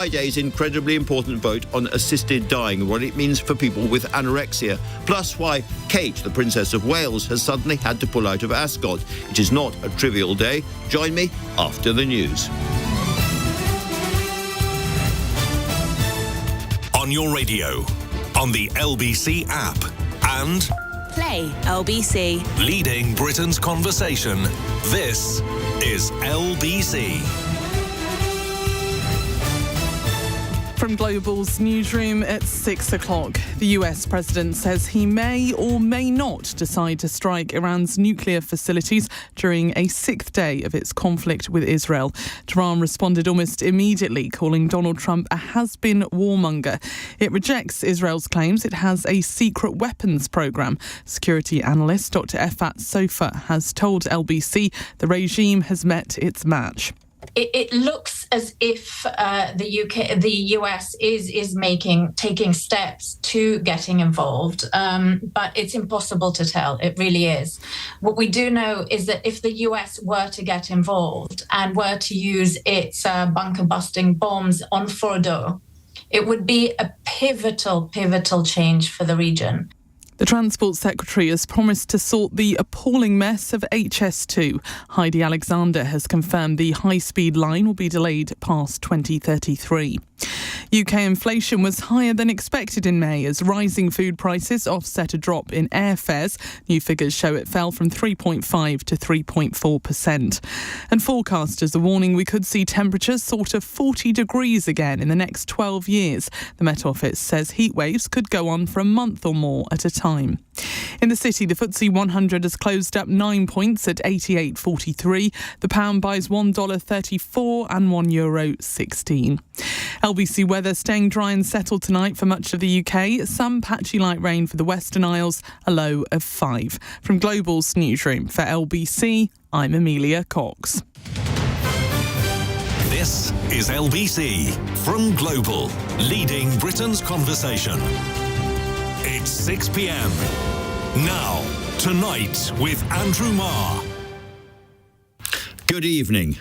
Friday's incredibly important vote on assisted dying and what it means for people with anorexia, plus why Kate, the Princess of Wales, has suddenly had to pull out of Ascot. It is not a trivial day. Join me after the news. On your radio, on the LBC app, and Play LBC. Leading Britain's conversation. This is LBC. From Global's newsroom at 6 o'clock, the US president says he may or may not decide to strike Iran's nuclear facilities during a sixth day of its conflict with Israel. Tehran responded almost immediately, calling Donald Trump a has-been warmonger. It rejects Israel's claims it has a secret weapons program. Security analyst Dr. Efat Sofa has told LBC the regime has met its match. It looks as if the US is taking steps to getting involved, but it's impossible to tell. It really is. What we do know is that if the US were to get involved and were to use its bunker-busting bombs on Fordo, it would be a pivotal change for the region. The Transport Secretary has promised to sort the appalling mess of HS2. Heidi Alexander has confirmed the high-speed line will be delayed past 2033. UK inflation was higher than expected in May as rising food prices offset a drop in airfares. New figures show it fell from 3.5% to 3.4%. And forecasters are warning we could see temperatures sort of 40 degrees again in the next 12 years. The Met Office says heat waves could go on for a month or more at a time. In the city, the FTSE 100 has closed up 9 points at 88.43. The pound buys $1.34 and €1.16. LBC weather staying dry and settled tonight for much of the UK. Some patchy light rain for the Western Isles, a low of 5. From Global's newsroom for LBC, I'm Amelia Cox. This is LBC from Global, leading Britain's conversation. It's 6 p.m. Now, Tonight with Andrew Marr. Good evening.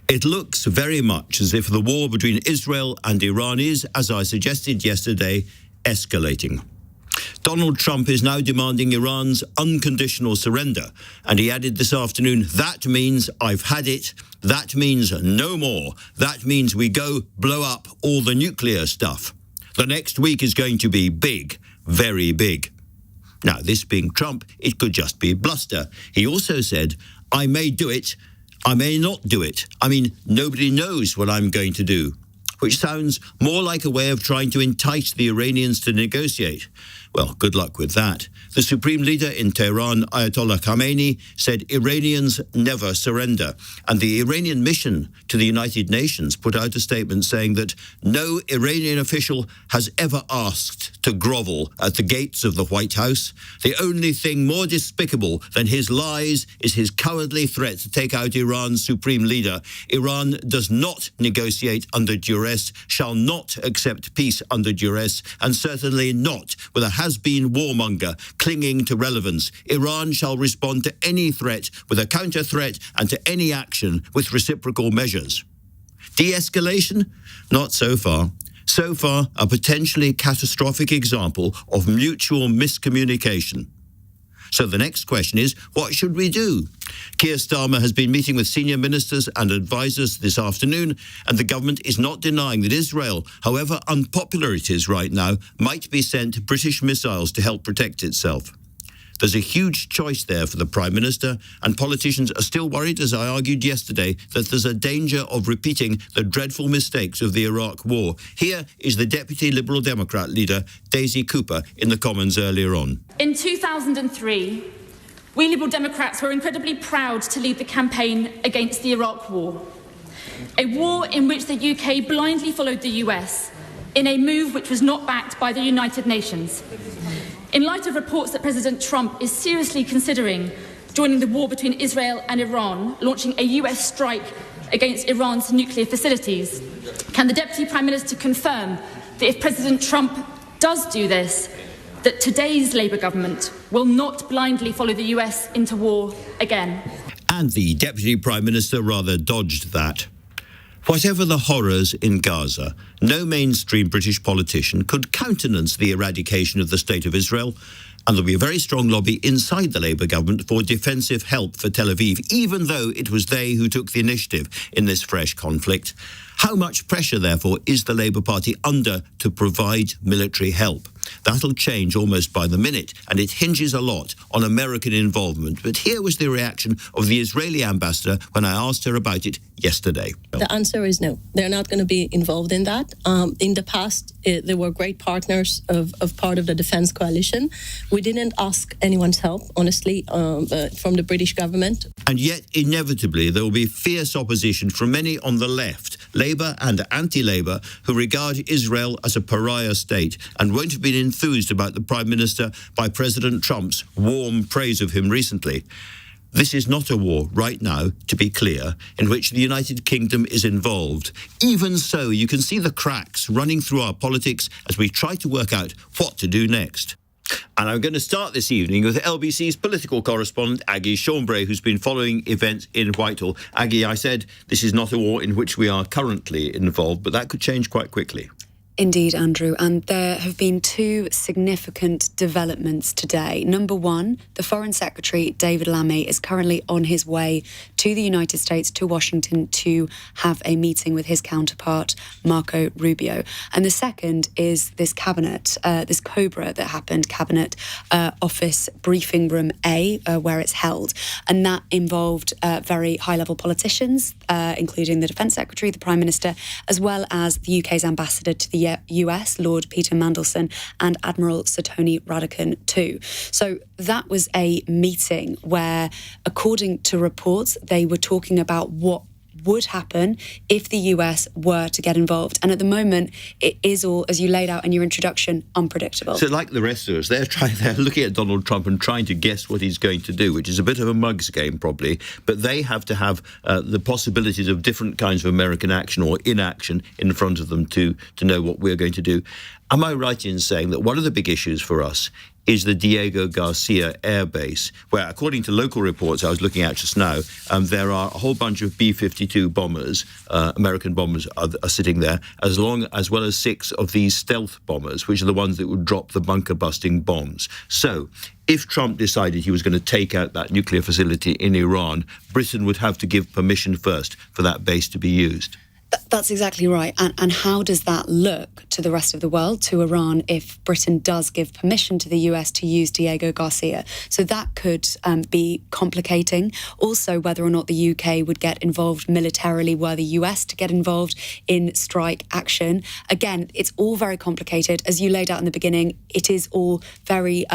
It looks very much as if the war between Israel and Iran is, as I suggested yesterday, escalating. Donald Trump is now demanding Iran's unconditional surrender, and he added this afternoon, that means I've had it, that means no more, that means we go blow up all the nuclear stuff. The next week is going to be big, very big. Now, this being Trump, it could just be bluster. He also said, I may do it, I may not do it. I mean, nobody knows what I'm going to do, which sounds more like a way of trying to entice the Iranians to negotiate. Well, good luck with that. The supreme leader in Tehran, Ayatollah Khamenei, said Iranians never surrender. And the Iranian mission to the United Nations put out a statement saying that no Iranian official has ever asked to grovel at the gates of the White House. The only thing more despicable than his lies is his cowardly threat to take out Iran's supreme leader. Iran does not negotiate under duress, shall not accept peace under duress, and certainly not with a has-been warmonger clinging to relevance. Iran shall respond to any threat with a counter-threat and to any action with reciprocal measures. De-escalation? Not so far. So far, a potentially catastrophic example of mutual miscommunication. So the next question is, what should we do? Keir Starmer has been meeting with senior ministers and advisers this afternoon, and the government is not denying that Israel, however unpopular it is right now, might be sent British missiles to help protect itself. There's a huge choice there for the Prime Minister, and politicians are still worried, as I argued yesterday, that there's a danger of repeating the dreadful mistakes of the Iraq War. Here is the Deputy Liberal Democrat leader, Daisy Cooper, in the Commons earlier on. In 2003, we Liberal Democrats were incredibly proud to lead the campaign against the Iraq War, a war in which the UK blindly followed the US in a move which was not backed by the United Nations. In light of reports that President Trump is seriously considering joining the war between Israel and Iran, launching a US strike against Iran's nuclear facilities, can the Deputy Prime Minister confirm that if President Trump does do this, that today's Labour government will not blindly follow the US into war again? And the Deputy Prime Minister rather dodged that. Whatever the horrors in Gaza, no mainstream British politician could countenance the eradication of the State of Israel, and there'll be a very strong lobby inside the Labour government for defensive help for Tel Aviv, even though it was they who took the initiative in this fresh conflict. How much pressure, therefore, is the Labour Party under to provide military help? That'll change almost by the minute, and it hinges a lot on American involvement. But here was the reaction of the Israeli ambassador when I asked her about it yesterday. The answer is no. They're not going to be involved in that. In the past, they were great partners of part of the defence coalition. We didn't ask anyone's help, honestly, from the British government. And yet, inevitably, there will be fierce opposition from many on the left, Labour and anti-Labour, who regard Israel as a pariah state and won't have been enthused about the Prime Minister by President Trump's warm praise of him recently. This is not a war right now, to be clear, in which the United Kingdom is involved. Even so, you can see the cracks running through our politics as we try to work out what to do next. And I'm going to start this evening with LBC's political correspondent, Aggie Chambray, who's been following events in Whitehall. Aggie, I said this is not a war in which we are currently involved, but that could change quite quickly. Indeed, Andrew, and there have been two significant developments today. Number one, the Foreign Secretary, David Lammy, is currently on his way to the United States, to Washington, to have a meeting with his counterpart, Marco Rubio. And the second is this cabinet, this COBRA that happened, Cabinet Office Briefing Room A, where it's held. And that involved very high-level politicians, including the Defence Secretary, the Prime Minister, as well as the UK's ambassador to the US, Lord Peter Mandelson, and Admiral Sir Tony Radakan too. So that was a meeting where, according to reports, they were talking about what would happen if the US were to get involved. And at the moment, it is all, as you laid out in your introduction, unpredictable. So like the rest of us, they're looking at Donald Trump and trying to guess what he's going to do, which is a bit of a mug's game probably, but they have to have the possibilities of different kinds of American action or inaction in front of them to know what we're going to do. Am I right in saying that one of the big issues for us is the Diego Garcia Air Base, where, according to local reports I was looking at just now, there are a whole bunch of B-52 bombers, American bombers are sitting there, as well as 6 of these stealth bombers, which are the ones that would drop the bunker-busting bombs. So, if Trump decided he was going to take out that nuclear facility in Iran, Britain would have to give permission first for that base to be used. That's exactly right. And how does that look to the rest of the world, to Iran, if Britain does give permission to the US to use Diego Garcia? So that could be complicating. Also, whether or not the UK would get involved militarily, were the US to get involved in strike action. Again, it's all very complicated. As you laid out in the beginning, it is all very,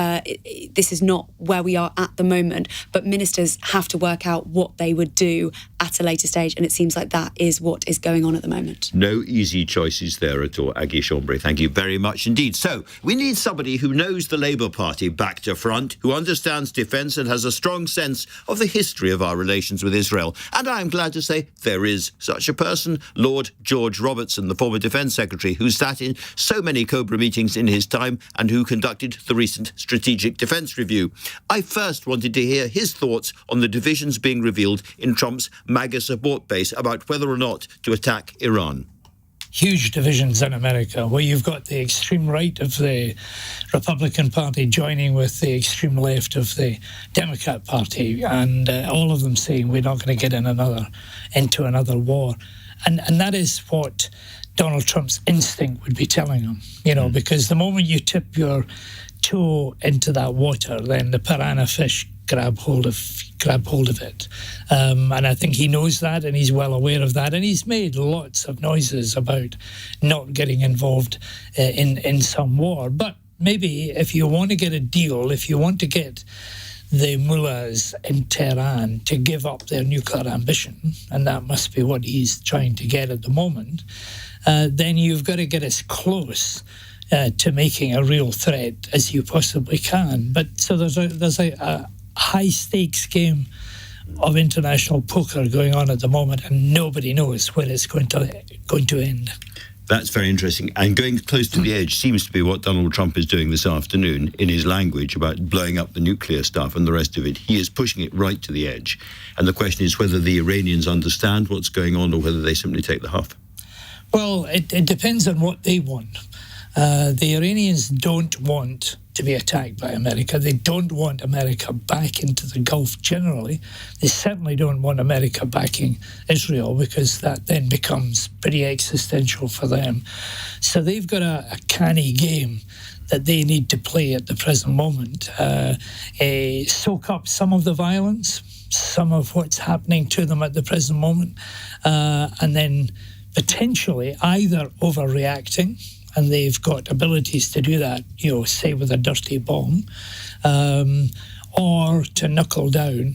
this is not where we are at the moment, but ministers have to work out what they would do at a later stage, and it seems like that is what is going on at the moment. No easy choices there at all, Aggie Chambray. Thank you very much indeed. So, we need somebody who knows the Labour Party back to front, who understands defence and has a strong sense of the history of our relations with Israel. And I'm glad to say there is such a person, Lord George Robertson, the former Defence Secretary, who sat in so many COBRA meetings in his time and who conducted the recent Strategic Defence Review. I first wanted to hear his thoughts on the divisions being revealed in Trump's MAGA support base about whether or not to attack Iran. Huge divisions in America, where you've got the extreme right of the Republican Party joining with the extreme left of the Democrat Party, and all of them saying we're not going to get into another war. And that is what Donald Trump's instinct would be telling him, because the moment you tip your toe into that water, then the piranha fish grab hold of it. And I think he knows that, and he's well aware of that, and he's made lots of noises about not getting involved in some war. But maybe if you want to get a deal, if you want to get the mullahs in Tehran to give up their nuclear ambition, and that must be what he's trying to get at the moment, then you've got to get as close to making a real threat as you possibly can. But so there's a high-stakes game of international poker going on at the moment, and nobody knows where it's going to end. That's very interesting. And going close to the edge seems to be what Donald Trump is doing this afternoon in his language about blowing up the nuclear stuff and the rest of it. He is pushing it right to the edge. And the question is whether the Iranians understand what's going on or whether they simply take the huff. Well, it depends on what they want. The Iranians don't want to be attacked by America. They don't want America back into the Gulf generally. They certainly don't want America backing Israel, because that then becomes pretty existential for them. So they've got a canny game that they need to play at the present moment. Soak up some of the violence, some of what's happening to them at the present moment, and then potentially either overreacting, and they've got abilities to do that, say with a dirty bomb, or to knuckle down,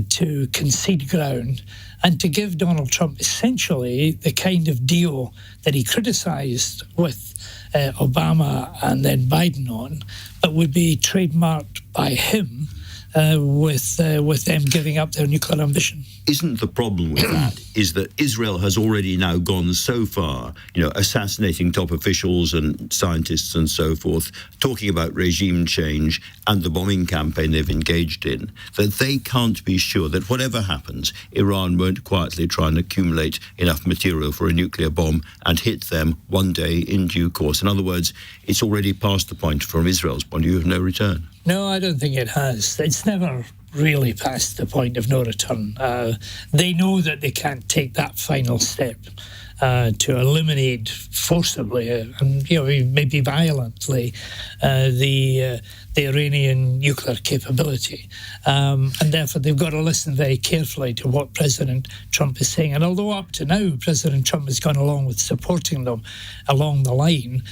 to concede ground, and to give Donald Trump essentially the kind of deal that he criticised with Obama and then Biden on, but would be trademarked by him with them giving up their nuclear ambition. Isn't the problem with that is that Israel has already now gone so far, assassinating top officials and scientists and so forth, talking about regime change and the bombing campaign they've engaged in, that they can't be sure that whatever happens, Iran won't quietly try and accumulate enough material for a nuclear bomb and hit them one day in due course. In other words, it's already past the point, from Israel's point of view, of no return. No, I don't think it has. It's never really past the point of no return. They know that they can't take that final step to eliminate forcibly and maybe violently the Iranian nuclear capability, and therefore they've got to listen very carefully to what President Trump is saying. And although up to now President Trump has gone along with supporting them along the line,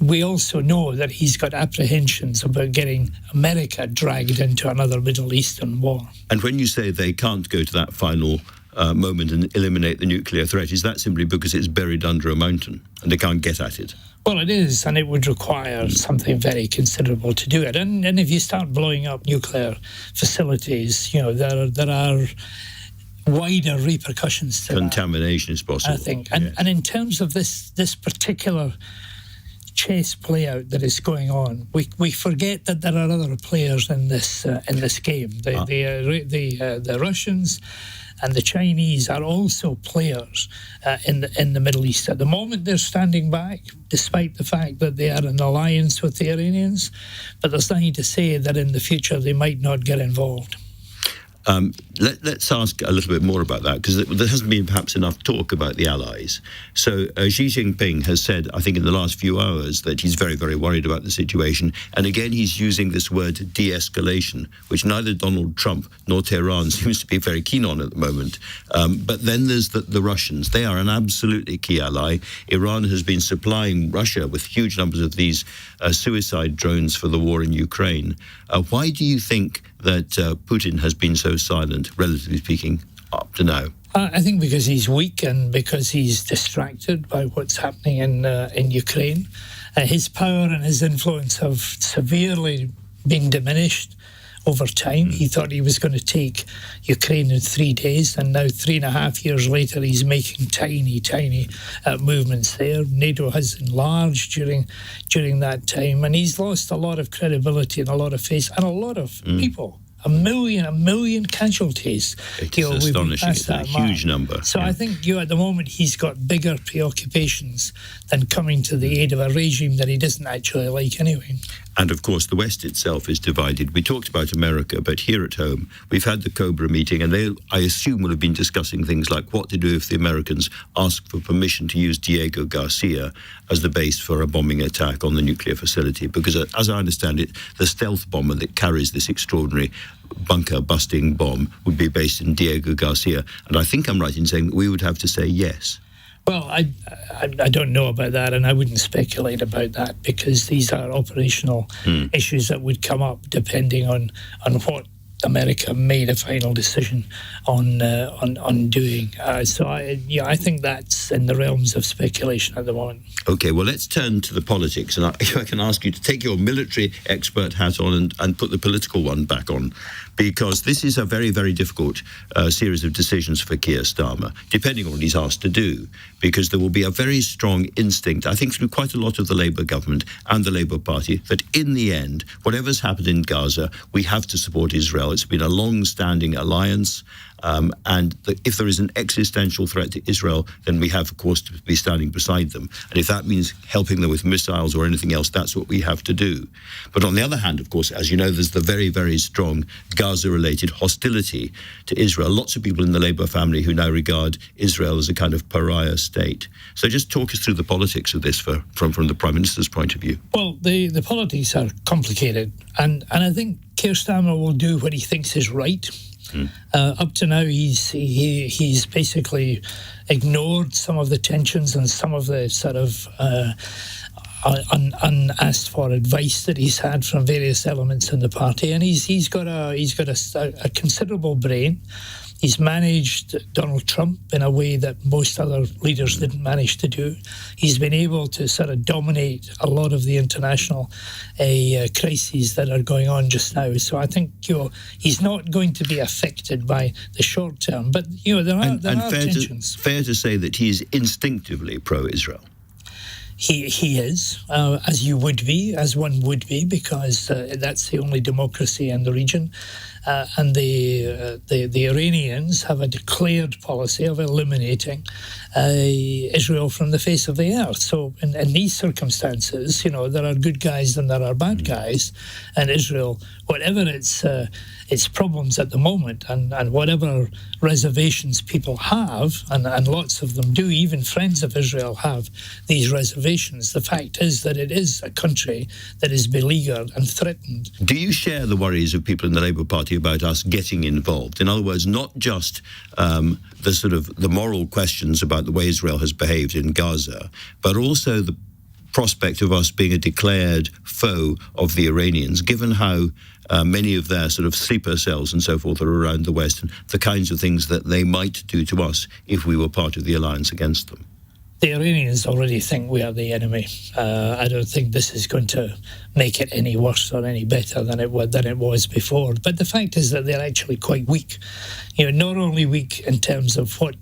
we also know that he's got apprehensions about getting America dragged into another Middle Eastern war. And when you say they can't go to that final moment and eliminate the nuclear threat, is that simply because it's buried under a mountain and they can't get at it? Well, it is, and it would require something very considerable to do it. And if you start blowing up nuclear facilities, there are wider repercussions to contamination is possible, I think. And in terms of this particular chess play out that is going on, we forget that there are other players in this game. The Russians and the Chinese are also players in the Middle East. At the moment, they're standing back, despite the fact that they are in alliance with the Iranians. But there's nothing to say that in the future they might not get involved. Let's ask a little bit more about that, because there hasn't been perhaps enough talk about the allies. So Xi Jinping has said, I think in the last few hours, that he's very, very worried about the situation. And again, he's using this word de-escalation, which neither Donald Trump nor Tehran seems to be very keen on at the moment. But then there's the Russians. They are an absolutely key ally. Iran has been supplying Russia with huge numbers of these suicide drones for the war in Ukraine. Why do you think that Putin has been so silent, relatively speaking, up to now? I think because he's weak and because he's distracted by what's happening in Ukraine. His power and his influence have severely been diminished over time. He thought he was going to take Ukraine in 3 days, and now 3.5 years later he's making tiny movements there. NATO has enlarged during that time, and he's lost a lot of credibility and a lot of face and a lot of people. A million casualties. It is astonishing. It's a huge number. So I think at the moment he's got bigger preoccupations than coming to the aid of a regime that he doesn't actually like anyway. And of course, the West itself is divided. We talked about America, but here at home, we've had the Cobra meeting, and they, I assume, will have been discussing things like what to do if the Americans ask for permission to use Diego Garcia as the base for a bombing attack on the nuclear facility. Because as I understand it, the stealth bomber that carries this extraordinary bunker-busting bomb would be based in Diego Garcia. And I think I'm right in saying that we would have to say yes. Well, I don't know about that, and I wouldn't speculate about that, because these are operational issues that would come up depending on what America made a final decision on doing. So I think that's in the realms of speculation at the moment. OK, well, let's turn to the politics. And if I can ask you to take your military expert hat on and put the political one back on, because this is a very, very difficult series of decisions for Keir Starmer, depending on what he's asked to do, because there will be a very strong instinct, I think, through quite a lot of the Labour government and the Labour Party, that in the end, whatever's happened in Gaza, we have to support Israel. It's been a long-standing alliance. And if there is an existential threat to Israel, then we have, of course, to be standing beside them. And if that means helping them with missiles or anything else, that's what we have to do. But on the other hand, of course, as you know, there's the very, very strong Gaza-related hostility to Israel. Lots of people in the Labour family who now regard Israel as a kind of pariah state. So just talk us through the politics of this from the Prime Minister's point of view. Well, the politics are complicated. And I think Keir Starmer will do what he thinks is right. Up to now, he's basically ignored some of the tensions and some of the sort of unasked for advice that he's had from various elements in the party, and he's got a considerable brain. He's managed Donald Trump in a way that most other leaders didn't manage to do. He's been able to sort of dominate a lot of the international crises that are going on just now. So I think he's not going to be affected by the short term. But there are tensions. Fair to say that he's instinctively pro-Israel. He is, as you would be, as one would be, because that's the only democracy in the region. And the Iranians have a declared policy of eliminating Israel from the face of the earth. So in these circumstances, there are good guys and there are bad guys. And Israel, whatever its problems at the moment and whatever reservations people have, and lots of them do, even friends of Israel have these reservations, the fact is that it is a country that is beleaguered and threatened. Do you share the worries of people in the Labour Party about us getting involved? In other words, not just the moral questions about the way Israel has behaved in Gaza, but also the prospect of us being a declared foe of the Iranians, given how many of their sort of sleeper cells and so forth are around the West, and the kinds of things that they might do to us if we were part of the alliance against them. The Iranians already think we are the enemy. I don't think this is going to make it any worse or any better than it was before. But the fact is that they're actually quite weak. Not only weak in terms of what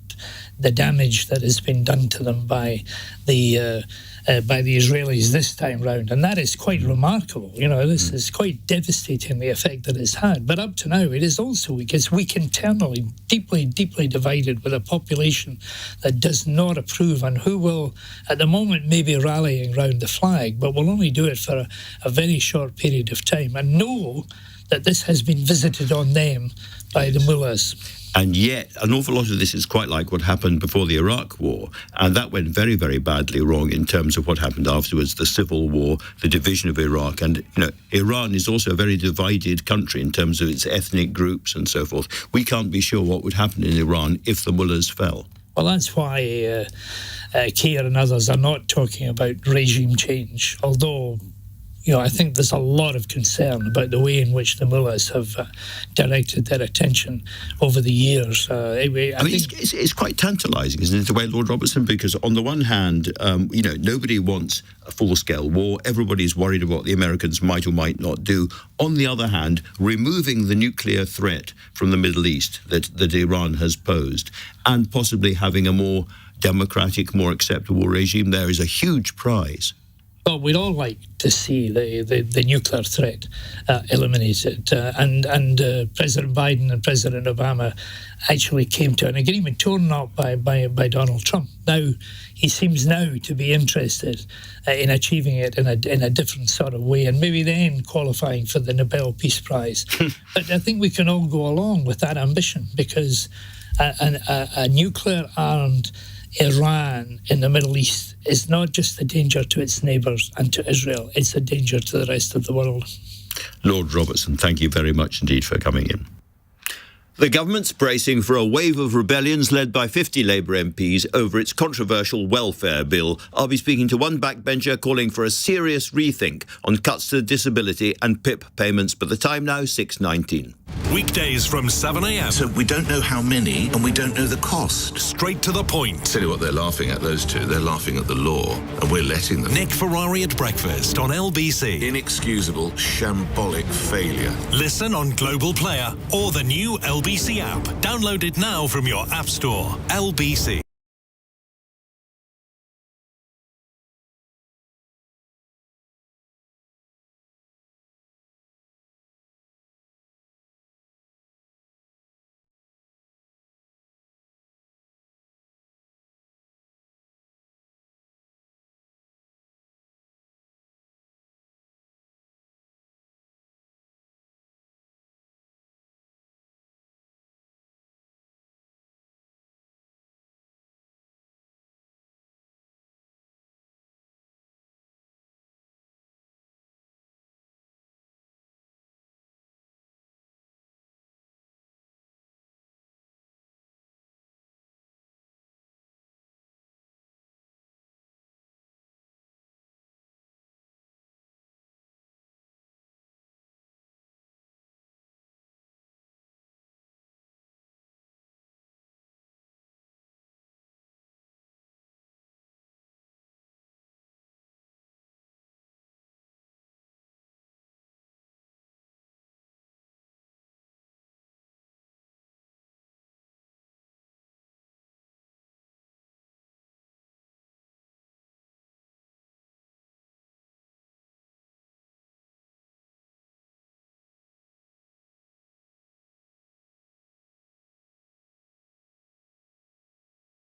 the damage that has been done to them by the Israelis this time round, and that is quite remarkable. This is quite devastating, the effect that it's had. But up to now, it is also weak. It's weak internally, deeply, deeply divided, with a population that does not approve and who will, at the moment, maybe rallying round the flag, but will only do it for a very short period of time, and know that this has been visited on them by the mullahs. And yet, an awful lot of this is quite like what happened before the Iraq War. And that went very, very badly wrong in terms of what happened afterwards, the civil war, the division of Iraq. And, Iran is also a very divided country in terms of its ethnic groups and so forth. We can't be sure what would happen in Iran if the mullahs fell. Well, that's why Keir and others are not talking about regime change, although I think there's a lot of concern about the way in which the mullahs have directed their attention over the years. It's quite tantalising, isn't it, the way, Lord Robertson? Because on the one hand, nobody wants a full-scale war. Everybody's worried about what the Americans might or might not do. On the other hand, removing the nuclear threat from the Middle East that Iran has posed, and possibly having a more democratic, more acceptable regime there is a huge prize. Well, we'd all like to see the nuclear threat eliminated, and President Biden and President Obama actually came to an agreement torn up by Donald Trump. Now, he seems now to be interested in achieving it in a different sort of way, and maybe then qualifying for the Nobel Peace Prize. But I think we can all go along with that ambition, because a nuclear-armed Iran in the Middle East is not just a danger to its neighbours and to Israel, it's a danger to the rest of the world. Lord Robertson, thank you very much indeed for coming in. The government's bracing for a wave of rebellions led by 50 Labour MPs over its controversial welfare bill. I'll be speaking to one backbencher calling for a serious rethink on cuts to disability and PIP payments, but the time now 6:19. Weekdays from 7 a.m. So we don't know how many and we don't know the cost. Straight to the point. Tell you what they're laughing at, those two. They're laughing at the law and we're letting them. Nick Ferrari at breakfast on LBC. Inexcusable, shambolic failure. Listen on Global Player or the new LBC app. Download it now from your app store. LBC.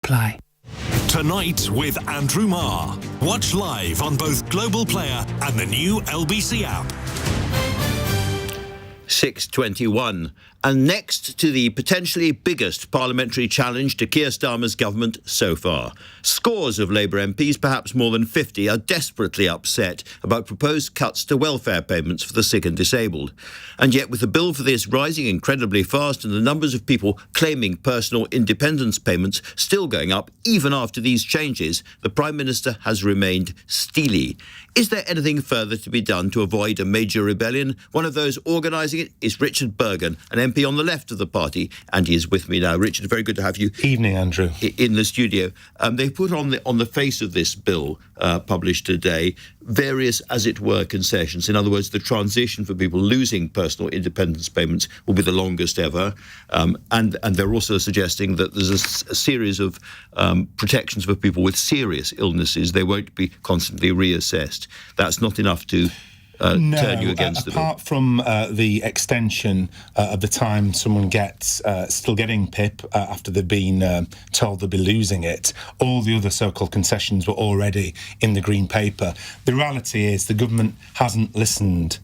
Play. Tonight with Andrew Marr. Watch live on both Global Player and the new LBC app. 6:21. And next to the potentially biggest parliamentary challenge to Keir Starmer's government so far. Scores of Labour MPs, perhaps more than 50, are desperately upset about proposed cuts to welfare payments for the sick and disabled. And yet, with the bill for this rising incredibly fast and the numbers of people claiming personal independence payments still going up even after these changes, the Prime Minister has remained steely. Is there anything further to be done to avoid a major rebellion? One of those organising it is Richard Bergen, an MP on the left of the party, and he is with me now. Richard, very good to have you. Evening, Andrew. In the studio. They put on the face of this bill published today various, as it were, concessions. In other words, the transition for people losing personal independence payments will be the longest ever. And they're also suggesting that there's a series of protections for people with serious illnesses. They won't be constantly reassessed. That's not enough to turn you against the bill. Apart from the extension of the time someone gets still getting PIP after they've been told they'll be losing it, all the other so-called concessions were already in the Green Paper. The reality is the government hasn't listened.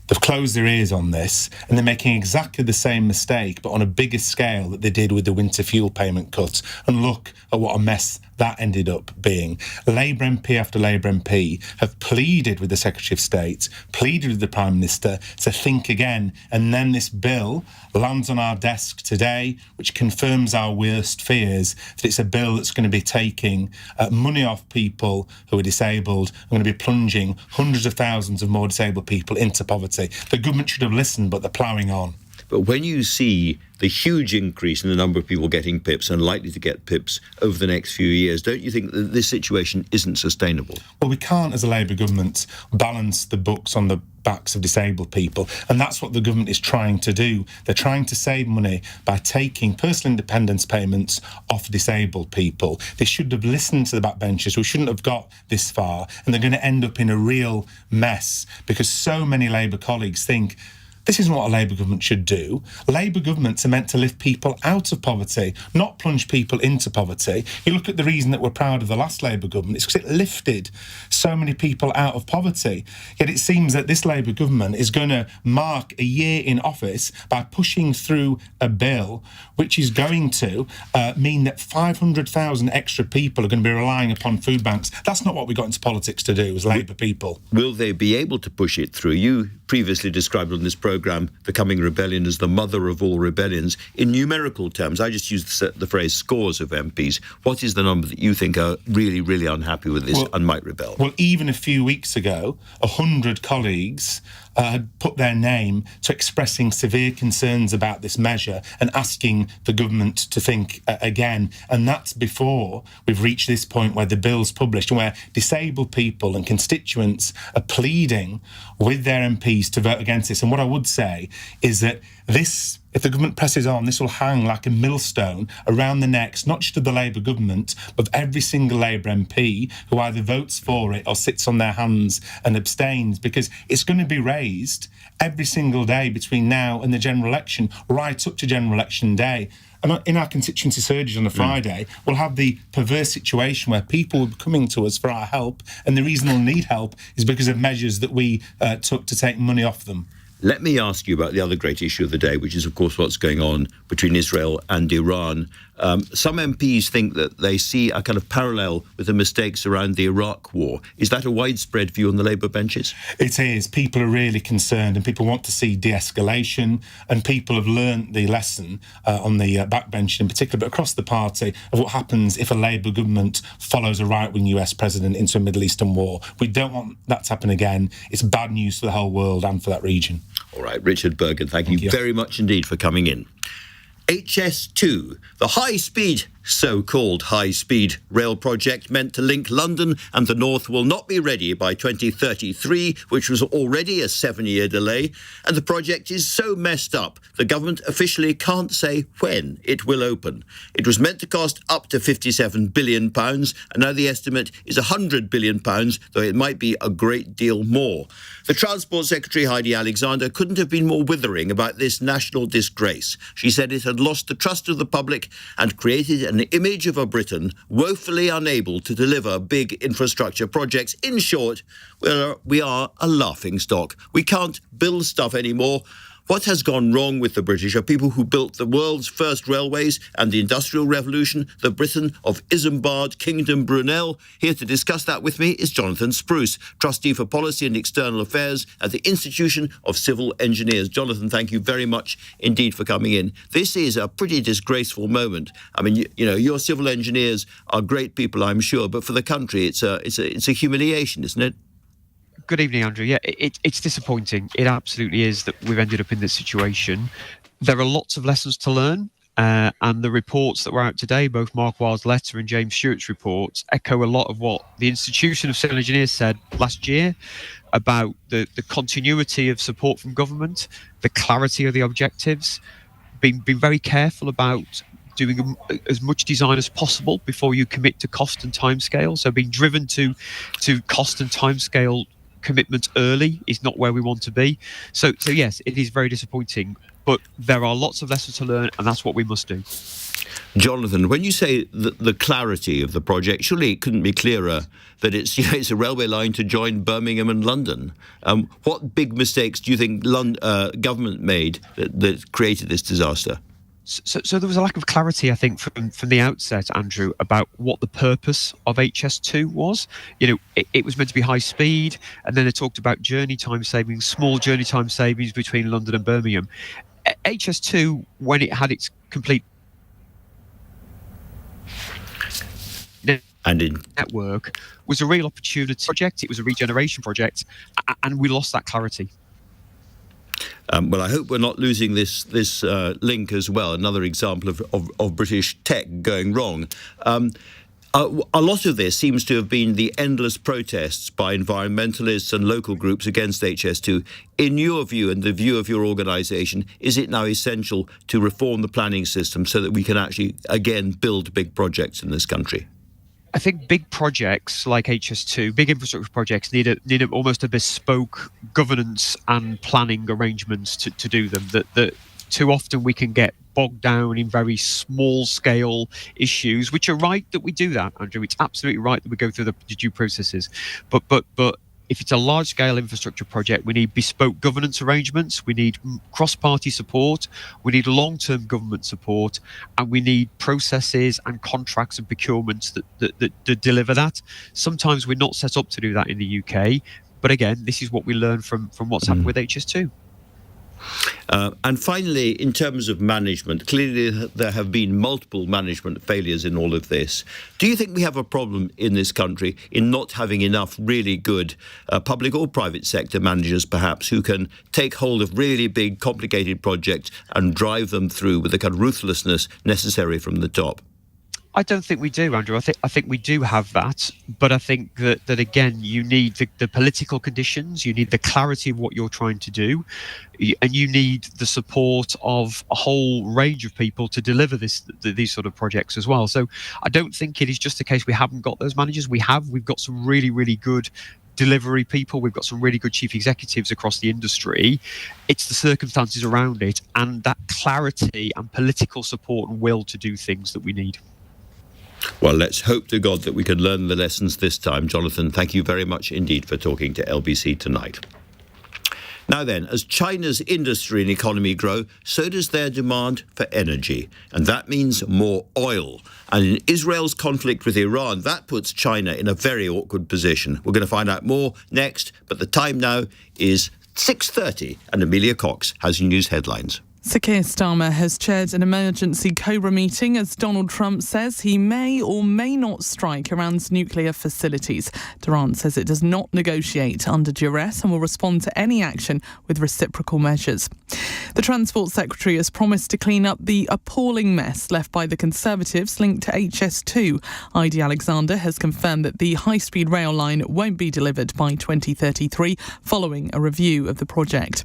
They've closed their ears on this, and they're making exactly the same mistake, but on a bigger scale that they did with the winter fuel payment cut. And look at what a mess that ended up being. Labour MP after Labour MP have pleaded with the Secretary of State, pleaded with the Prime Minister to think again, and then this bill lands on our desk today, which confirms our worst fears, that it's a bill that's going to be taking money off people who are disabled, and going to be plunging hundreds of thousands of more disabled people into poverty. The government should have listened, but they're ploughing on. But when you see the huge increase in the number of people getting PIPs and likely to get PIPs over the next few years, don't you think that this situation isn't sustainable? Well, we can't, as a Labour government, balance the books on the backs of disabled people, and that's what the government is trying to do. They're trying to save money by taking personal independence payments off disabled people. They should have listened to the backbenchers. We shouldn't have got this far, and they're going to end up in a real mess because so many Labour colleagues think this isn't what a Labour government should do. Labour governments are meant to lift people out of poverty, not plunge people into poverty. You look at the reason that we're proud of the last Labour government, it's because it lifted so many people out of poverty. Yet it seems that this Labour government is going to mark a year in office by pushing through a bill which is going to mean that 500,000 extra people are going to be relying upon food banks. That's not what we got into politics to do as Labour people. Will they be able to push it through? You previously described on this programme the coming rebellion as the mother of all rebellions. In numerical terms, I just used the phrase scores of MPs. What is the number that you think are really, really unhappy with this and might rebel? Well, even a few weeks ago, 100 colleagues had put their name to expressing severe concerns about this measure and asking the government to think again. And that's before we've reached this point where the bill's published and where disabled people and constituents are pleading with their MPs to vote against this. And what I would say is that this, if the government presses on, this will hang like a millstone around the necks, not just of the Labour government, but of every single Labour MP who either votes for it or sits on their hands and abstains, because it's going to be raised every single day between now and the general election, right up to general election day. And in our constituency surgeries on a Friday, we'll have the perverse situation where people will be coming to us for our help, and the reason they'll need help is because of measures that we took to take money off them. Let me ask you about the other great issue of the day, which is, of course, what's going on between Israel and Iran. Some MPs think that they see a kind of parallel with the mistakes around the Iraq war. Is that a widespread view on the Labour benches? It is. People are really concerned and people want to see de-escalation, and people have learnt the lesson on the backbench in particular, but across the party, of what happens if a Labour government follows a right-wing US president into a Middle Eastern war. We don't want that to happen again. It's bad news for the whole world and for that region. All right, Richard Bergen, thank you very much indeed for coming in. HS2, the high-speed, so-called high-speed rail project meant to link London and the North, will not be ready by 2033, which was already a 7-year delay. And the project is so messed up, the government officially can't say when it will open. It was meant to cost up to £57 billion, and now the estimate is £100 billion, though it might be a great deal more. The Transport Secretary, Heidi Alexander, couldn't have been more withering about this national disgrace. She said it had lost the trust of the public and created an image of a Britain woefully unable to deliver big infrastructure projects. In short, we are a laughingstock. We can't build stuff anymore. What has gone wrong with the British are people who built the world's first railways and the Industrial Revolution, the Britain of Isambard, Kingdom, Brunel. Here to discuss that with me is Jonathan Spruce, Trustee for Policy and External Affairs at the Institution of Civil Engineers. Jonathan, thank you very much indeed for coming in. This is a pretty disgraceful moment. I mean, you know, your civil engineers are great people, I'm sure, but for the country, it's a humiliation, isn't it? Good evening, Andrew. Yeah, it's disappointing. It absolutely is that we've ended up in this situation. There are lots of lessons to learn, and the reports that were out today, both Mark Wild's letter and James Stewart's reports, echo a lot of what the Institution of Civil Engineers said last year about the continuity of support from government, the clarity of the objectives, being very careful about doing as much design as possible before you commit to cost and timescale. So being driven to cost and timescale commitment early is not where we want to be. So yes, it is very disappointing, but there are lots of lessons to learn, and that's what we must do. Jonathan, when you say the clarity of the project, surely it couldn't be clearer that it's a railway line to join Birmingham and London. What big mistakes do you think government made that created this disaster? So there was a lack of clarity, I think, from the outset, Andrew, about what the purpose of HS2 was. You know, it was meant to be high speed, and then they talked about journey time savings, small journey time savings between London and Birmingham. HS2, when it had its complete network, was a real opportunity project. It was a regeneration project, and we lost that clarity. Well, I hope we're not losing this link as well. Another example of British tech going wrong. A lot of this seems to have been the endless protests by environmentalists and local groups against HS2. In your view and the view of your organisation, is it now essential to reform the planning system so that we can actually, again, build big projects in this country? I think big projects like HS2, big infrastructure projects, need almost a bespoke governance and planning arrangements to do them. That too often we can get bogged down in very small scale issues, which are right that we do that, Andrew. It's absolutely right that we go through the due processes. But if it's a large scale infrastructure project, we need bespoke governance arrangements, we need cross-party support, we need long-term government support, and we need processes and contracts and procurements that deliver that. Sometimes we're not set up to do that in the UK, but again, this is what we learn from what's happened with HS2. And finally, in terms of management, clearly there have been multiple management failures in all of this. Do you think we have a problem in this country in not having enough really good public or private sector managers, perhaps, who can take hold of really big, complicated projects and drive them through with the kind of ruthlessness necessary from the top? I don't think we do, Andrew. I think we do have that, but I think that again, you need the political conditions, you need the clarity of what you're trying to do, and you need the support of a whole range of people to deliver these sort of projects as well. So I don't think it is just a case we haven't got those managers. We've got some really, really good delivery people. We've got some really good chief executives across the industry. It's the circumstances around it and that clarity and political support and will to do things that we need. Well, let's hope to God that we can learn the lessons this time. Jonathan, thank you very much indeed for talking to LBC tonight. Now then, as China's industry and economy grow, so does their demand for energy. And that means more oil. And in Israel's conflict with Iran, that puts China in a very awkward position. We're going to find out more next, but the time now is 6:30 and Amelia Cox has news headlines. Sir Keir Starmer has chaired an emergency Cobra meeting as Donald Trump says he may or may not strike Iran's nuclear facilities. Tehran says it does not negotiate under duress and will respond to any action with reciprocal measures. The Transport Secretary has promised to clean up the appalling mess left by the Conservatives linked to HS2. Heidi Alexander has confirmed that the high-speed rail line won't be delivered by 2033 following a review of the project.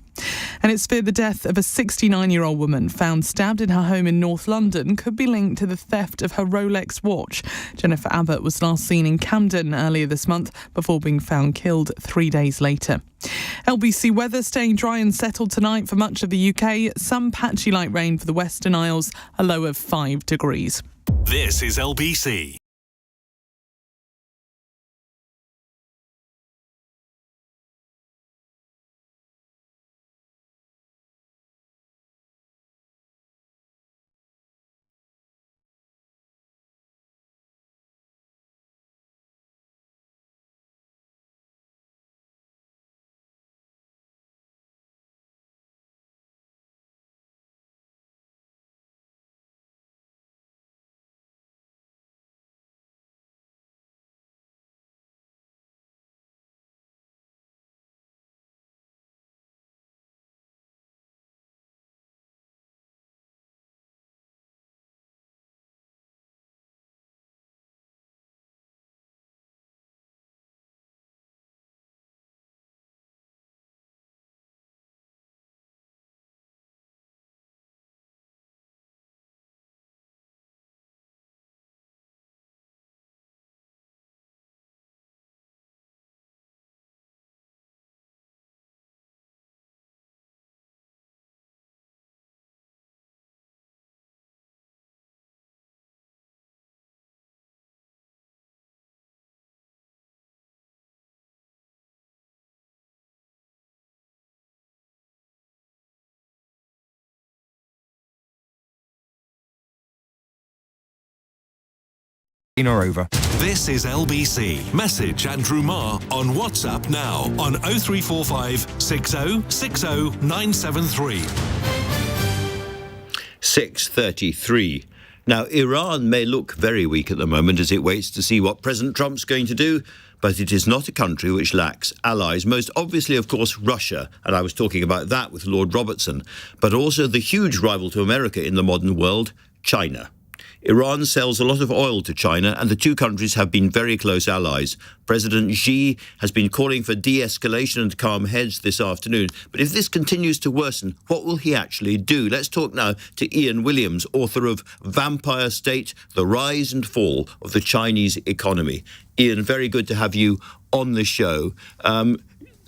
And it's feared the death of a 69-year-old woman found stabbed in her home in North London could be linked to the theft of her Rolex watch. Jennifer Abbott was last seen in Camden earlier this month before being found killed 3 days later. LBC weather staying dry and settled tonight for much of the UK. Some patchy light rain for the Western Isles, a low of 5 degrees. This is LBC. Or over. This is LBC. Message Andrew Marr on WhatsApp now on 0345 6060 973. 6:33. Now, Iran may look very weak at the moment as it waits to see what President Trump's going to do, but it is not a country which lacks allies. Most obviously, of course, Russia, and I was talking about that with Lord Robertson, but also the huge rival to America in the modern world, China. Iran sells a lot of oil to China, and the two countries have been very close allies. President Xi has been calling for de-escalation and calm heads this afternoon. But if this continues to worsen, what will he actually do? Let's talk now to Ian Williams, author of Vampire State, The Rise and Fall of the Chinese Economy. Ian, very good to have you on the show.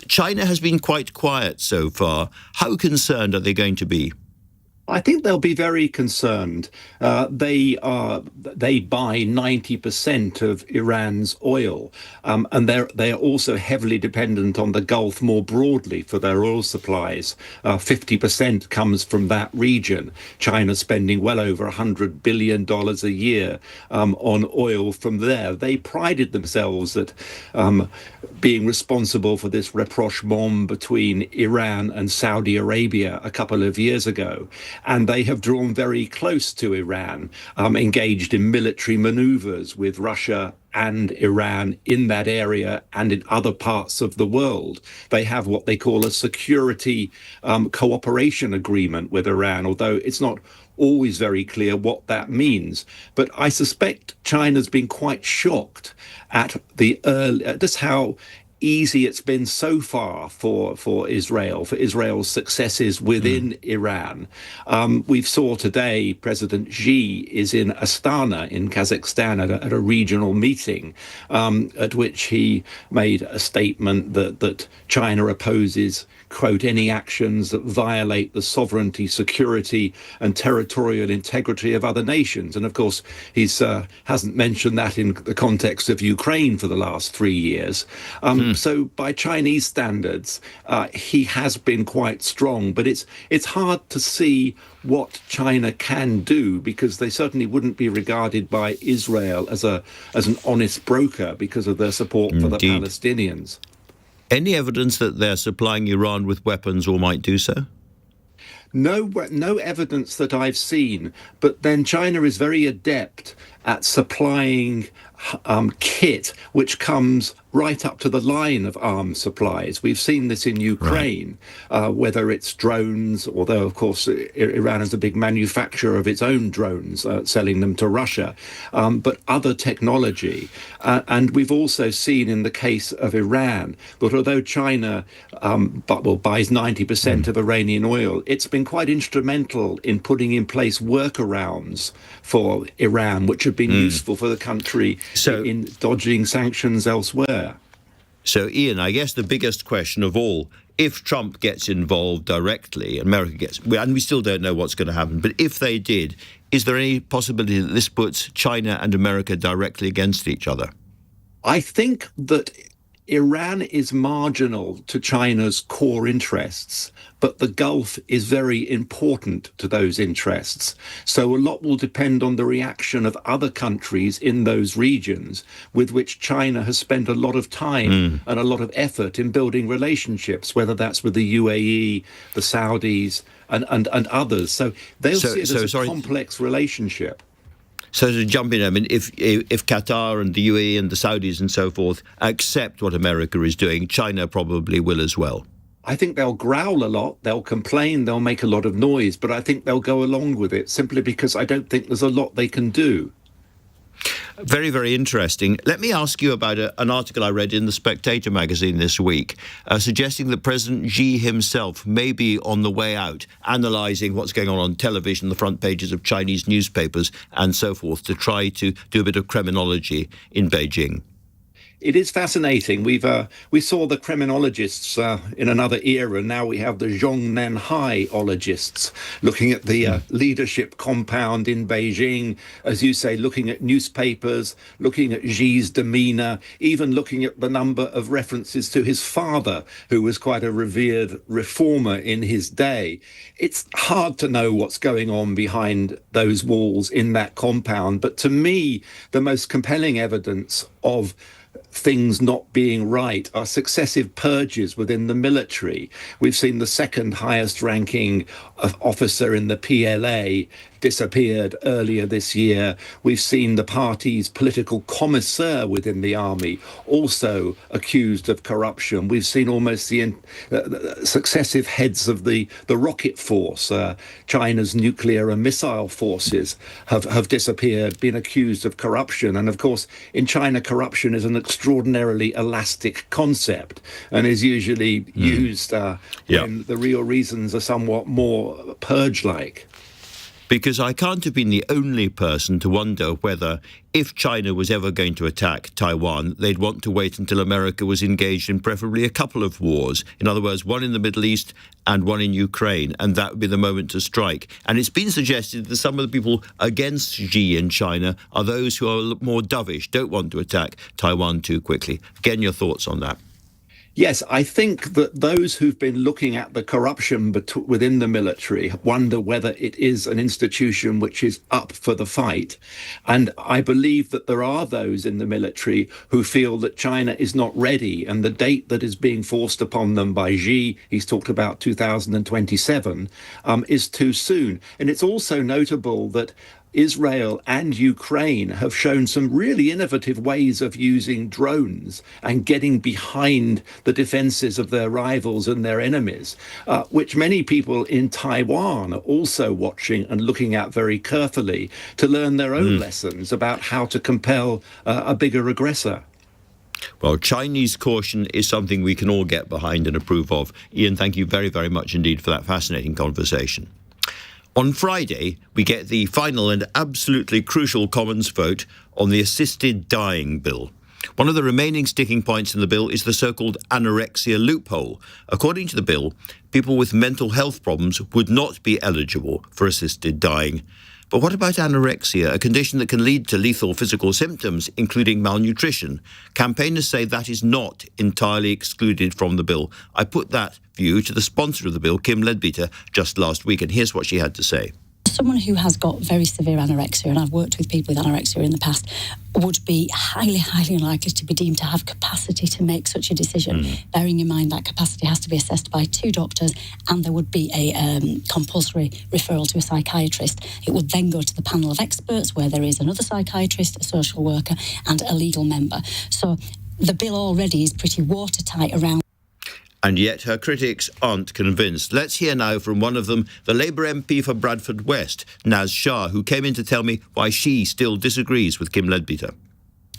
China has been quite quiet so far. How concerned are they going to be? I think they'll be very concerned. They buy 90% of Iran's oil, and they are also heavily dependent on the Gulf more broadly for their oil supplies. 50% comes from that region. China's spending well over $100 billion a year on oil from there. They prided themselves at being responsible for this rapprochement between Iran and Saudi Arabia a couple of years ago. And they have drawn very close to Iran, engaged in military maneuvers with Russia and Iran in that area and in other parts of the world. They have what they call a security cooperation agreement with Iran, although it's not always very clear what that means. But I suspect China's been quite shocked at just how easy it's been so far for Israel's successes within Iran. We saw today President Xi is in Astana in Kazakhstan at a regional meeting at which he made a statement that China opposes, quote, any actions that violate the sovereignty, security and territorial integrity of other nations. And of course, he hasn't mentioned that in the context of Ukraine for the last 3 years. So by Chinese standards, he has been quite strong, but it's hard to see what China can do, because they certainly wouldn't be regarded by Israel as an honest broker because of their support for the Palestinians. Any evidence that they're supplying Iran with weapons or might do so? No evidence that I've seen, but then China is very adept at supplying kit which comes right up to the line of arms supplies. We've seen this in Ukraine, whether it's drones, although of course Iran is a big manufacturer of its own drones, selling them to Russia, but other technology. And we've also seen in the case of Iran that although China buys 90% of Iranian oil, it's been quite instrumental in putting in place workarounds for Iran, which have been useful for the country in dodging sanctions elsewhere. So, Ian, I guess the biggest question of all, if Trump gets involved directly, America gets, and we still don't know what's going to happen, but if they did, is there any possibility that this puts China and America directly against each other? I think that Iran is marginal to China's core interests, but the Gulf is very important to those interests. So a lot will depend on the reaction of other countries in those regions with which China has spent a lot of time and a lot of effort in building relationships, whether that's with the UAE, the Saudis, and others. So they'll see it as a complex relationship. So to jump in, I mean, if Qatar and the UAE and the Saudis and so forth accept what America is doing, China probably will as well. I think they'll growl a lot, they'll complain, they'll make a lot of noise, but I think they'll go along with it simply because I don't think there's a lot they can do. Very, very interesting. Let me ask you about an article I read in the Spectator magazine this week, suggesting that President Xi himself may be on the way out, analysing what's going on television, the front pages of Chinese newspapers and so forth, to try to do a bit of criminology in Beijing. It is fascinating. We saw the criminologists in another era. Now we have the Zhongnanhai-ologists looking at the leadership compound in Beijing, as you say, looking at newspapers, looking at Xi's demeanour, even looking at the number of references to his father, who was quite a revered reformer in his day. It's hard to know what's going on behind those walls in that compound. But to me, the most compelling evidence of things not being right are successive purges within the military. We've seen the second highest ranking officer in the PLA disappeared earlier this year. We've seen the party's political commissaire within the army also accused of corruption. We've seen almost the successive heads of the rocket force. China's nuclear and missile forces have disappeared, been accused of corruption. And of course, in China, corruption is an extraordinarily elastic concept and is usually used when the real reasons are somewhat more purge-like. because I can't have been the only person to wonder whether, if China was ever going to attack Taiwan, they'd want to wait until America was engaged in preferably a couple of wars. In other words, one in the Middle East and one in Ukraine, and that would be the moment to strike. And it's been suggested that some of the people against Xi in China are those who are more dovish, don't want to attack Taiwan too quickly. Again, your thoughts on that? Yes, I think that those who've been looking at the corruption within the military wonder whether it is an institution which is up for the fight. And I believe that there are those in the military who feel that China is not ready, and the date that is being forced upon them by Xi, he's talked about 2027, is too soon. And it's also notable that Israel and Ukraine have shown some really innovative ways of using drones and getting behind the defenses of their rivals and their enemies, which many people in Taiwan are also watching and looking at very carefully to learn their own lessons about how to compel a bigger aggressor. Well, Chinese caution is something we can all get behind and approve of. Ian, thank you very, very much indeed for that fascinating conversation. On Friday, we get the final and absolutely crucial Commons vote on the assisted dying bill. One of the remaining sticking points in the bill is the so-called anorexia loophole. According to the bill, people with mental health problems would not be eligible for assisted dying. But what about anorexia, a condition that can lead to lethal physical symptoms, including malnutrition? Campaigners say that is not entirely excluded from the bill. I put that view to the sponsor of the bill, Kim Leadbeater, just last week, and here's what she had to say. Someone who has got very severe anorexia, and I've worked with people with anorexia in the past, would be highly, highly unlikely to be deemed to have capacity to make such a decision, bearing in mind that capacity has to be assessed by 2 doctors, and there would be a compulsory referral to a psychiatrist. It would then go to the panel of experts, where there is another psychiatrist, a social worker, and a legal member. So the bill already is pretty watertight around. And yet her critics aren't convinced. Let's hear now from one of them, the Labour MP for Bradford West, Naz Shah, who came in to tell me why she still disagrees with Kim Leadbeater.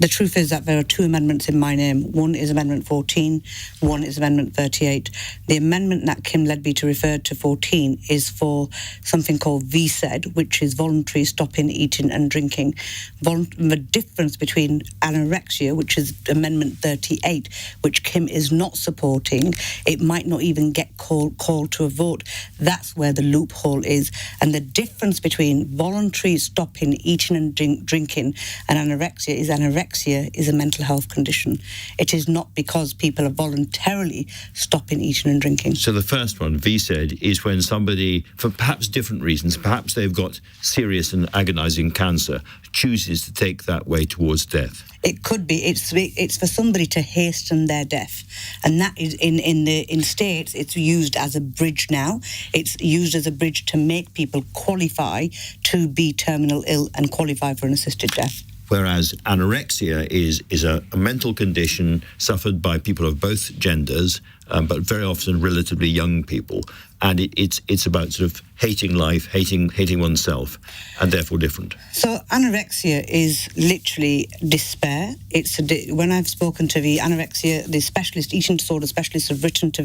The truth is that there are 2 amendments in my name. One is Amendment 14, one is Amendment 38. The amendment that Kim Leadbeater referred to, 14, is for something called VSED, which is voluntary stopping eating and drinking. The difference between anorexia, which is Amendment 38, which Kim is not supporting, it might not even get called to a vote. That's where the loophole is. And the difference between voluntary stopping eating and drinking and anorexia is a mental health condition. It is not because people are voluntarily stopping eating and drinking. So the first one, VSED, is when somebody, for perhaps different reasons, perhaps they've got serious and agonising cancer, chooses to take that way towards death. It could be. It's for somebody to hasten their death, and that is in states. It's used as a bridge now. It's used as a bridge to make people qualify to be terminal ill and qualify for an assisted death. Whereas anorexia is a mental condition suffered by people of both genders, but very often relatively young people. And it's about sort of hating life, hating oneself, and therefore different. So anorexia is literally despair. When I've spoken to the anorexia, the specialist, eating disorder specialists have written to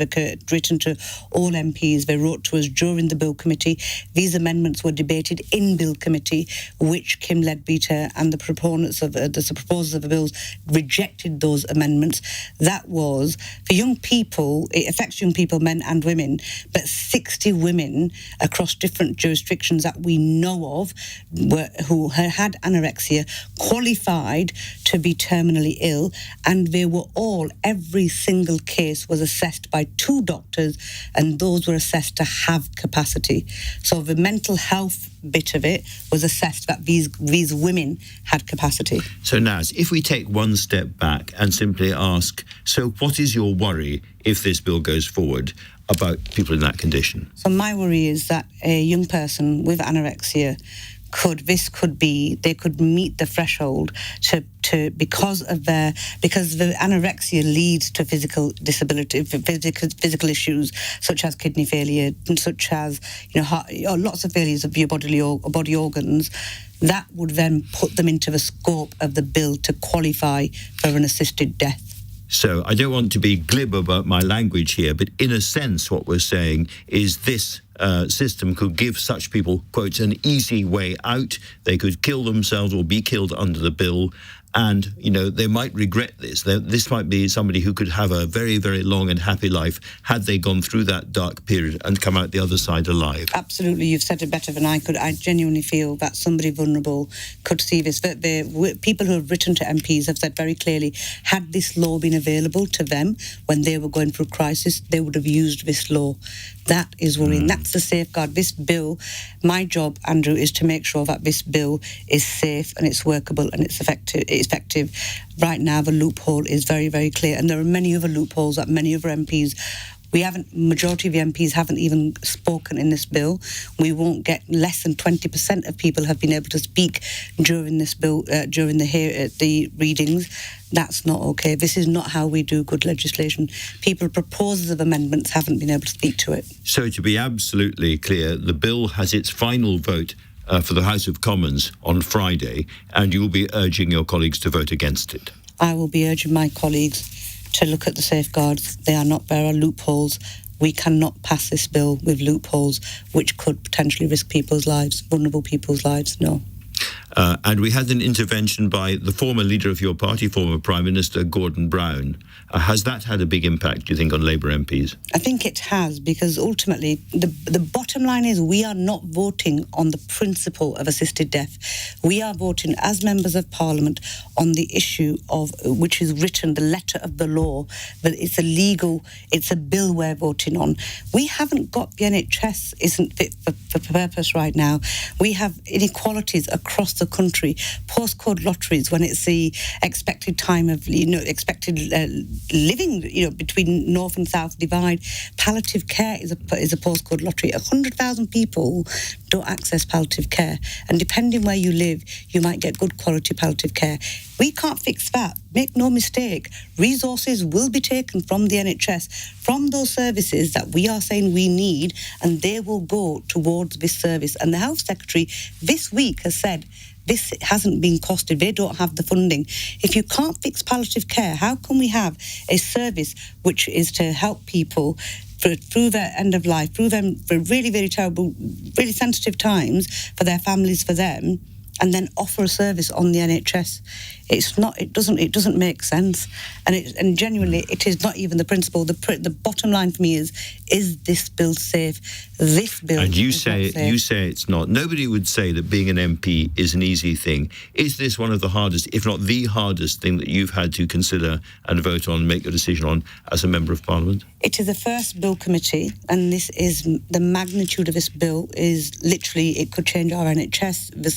all MPs. They wrote to us during the Bill Committee. These amendments were debated in Bill Committee, which Kim Leadbeater and the proponents of the proposers of the bills rejected those amendments. That was for young people. It affects young people, men and women, but 60 women across different jurisdictions that we know of who had anorexia qualified to be terminally ill, and they were every single case was assessed by 2 doctors, and those were assessed to have capacity. So the mental health bit of it was assessed that these women had capacity. So Naz, if we take one step back and simply ask, so what is your worry if this bill goes forward about people in that condition? So my worry is that a young person with anorexia they could meet the threshold because the anorexia leads to physical disability, physical issues such as kidney failure, such as lots of failures of your body organs. That would then put them into the scope of the bill to qualify for an assisted death. So I don't want to be glib about my language here, but in a sense what we're saying is this system could give such people, quote, an easy way out. They could kill themselves or be killed under the bill. And, you know, they might regret this. This might be somebody who could have a very, very long and happy life had they gone through that dark period and come out the other side alive. Absolutely, you've said it better than I could. I genuinely feel that somebody vulnerable could see this. The people who have written to MPs have said very clearly, had this law been available to them when they were going through crisis, they would have used this law. That is worrying. That's the safeguard. This bill, my job, Andrew, is to make sure that this bill is safe and it's workable and it's effective. Right now, the loophole is very, very clear. And there are many other loopholes that many other MPs majority of the MPs haven't even spoken in this bill. We won't get less than 20% of people have been able to speak during this bill, during the readings. That's not okay. This is not how we do good legislation. People, proposers of amendments, haven't been able to speak to it. So to be absolutely clear, the bill has its final vote for the House of Commons on Friday, and you will be urging your colleagues to vote against it. I will be urging my colleagues to look at the safeguards. There are loopholes. We cannot pass this bill with loopholes which could potentially risk people's lives, vulnerable people's lives. No. And we had an intervention by the former leader of your party, former Prime Minister Gordon Brown. Has that had a big impact, do you think, on Labour MPs? I think it has, because ultimately the bottom line is we are not voting on the principle of assisted death. We are voting as members of Parliament on the issue of which is written, the letter of the law, that it's a bill we're voting on. We haven't got, the NHS isn't fit for purpose right now. We have inequalities across the country, postcode lotteries when it's the expected time of, expected living, between north and south divide. Palliative care is a postcode lottery. 100,000 people don't access palliative care, and depending where you live, you might get good quality palliative care. We can't fix that. Make no mistake, resources will be taken from the NHS, from those services that we are saying we need, and they will go towards this service. And the Health Secretary this week has said this hasn't been costed. They don't have the funding. If you can't fix palliative care, how can we have a service which is to help people through their end of life, through them for really, very terrible, really sensitive times for their families, for them, and then offer a service on the NHS? It doesn't make sense, and genuinely, it is not even the principle. The bottom line for me is this bill safe? This bill, and you say it's not. Nobody would say that being an MP is an easy thing. Is this one of the hardest, if not the hardest, thing that you've had to consider and vote on, make a decision on as a member of Parliament? It is the first bill committee, and this is the magnitude of this bill is literally, it could change our NHS. This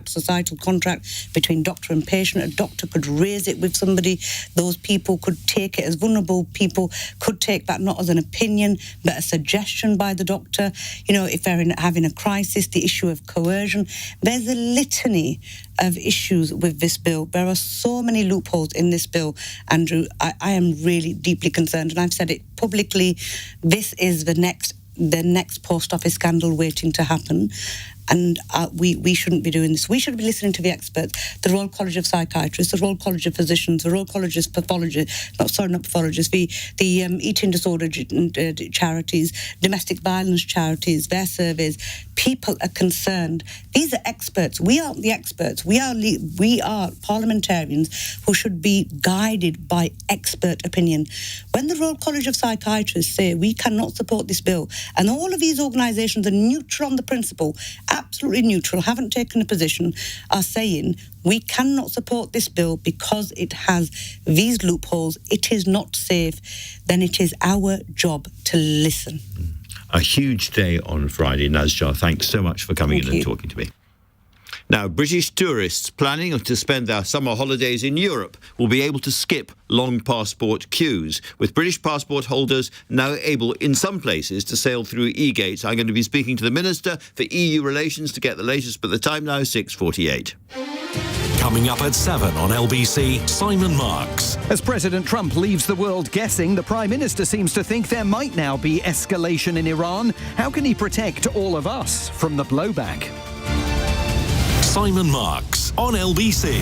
societal contract between doctor and patient. A doctor could raise it with somebody. Those people could take it as vulnerable people, could take that not as an opinion, but a suggestion by the doctor. If they're having a crisis, the issue of coercion. There's a litany of issues with this bill. There are so many loopholes in this bill, Andrew. I am really deeply concerned, and I've said it publicly. This is the next post office scandal waiting to happen. And we shouldn't be doing this. We should be listening to the experts, the Royal College of Psychiatrists, the Royal College of Physicians, the Royal College of Pathologists, the eating disorder charities, domestic violence charities, their surveys. People are concerned. These are experts. We aren't the experts. We are parliamentarians who should be guided by expert opinion. When the Royal College of Psychiatrists say we cannot support this bill, and all of these organisations are neutral on the principle, absolutely neutral, haven't taken a position, are saying we cannot support this bill because it has these loopholes, it is not safe, then it is our job to listen. A huge day on Friday, Nazjar. Thanks so much for coming in and talking to me. Now, British tourists planning to spend their summer holidays in Europe will be able to skip long passport queues, with British passport holders now able, in some places, to sail through e-gates. I'm going to be speaking to the Minister for EU Relations to get the latest, but the time now is 6:48. Coming up at 7 on LBC, Simon Marks. As President Trump leaves the world guessing, the Prime Minister seems to think there might now be escalation in Iran. How can he protect all of us from the blowback? Simon Marks on LBC.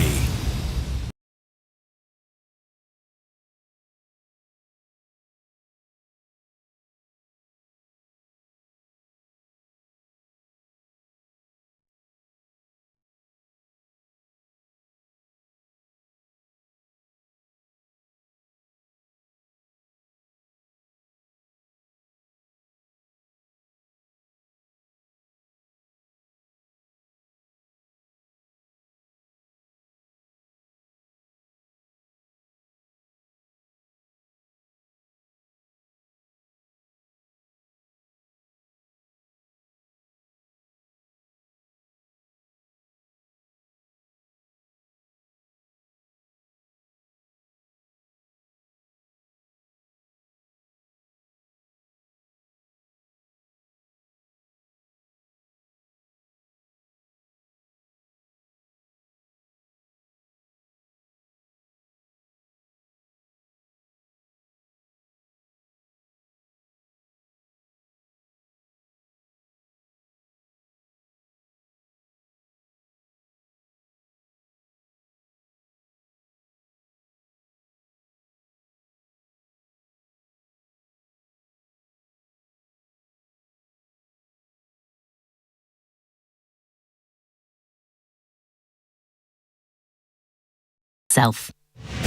self.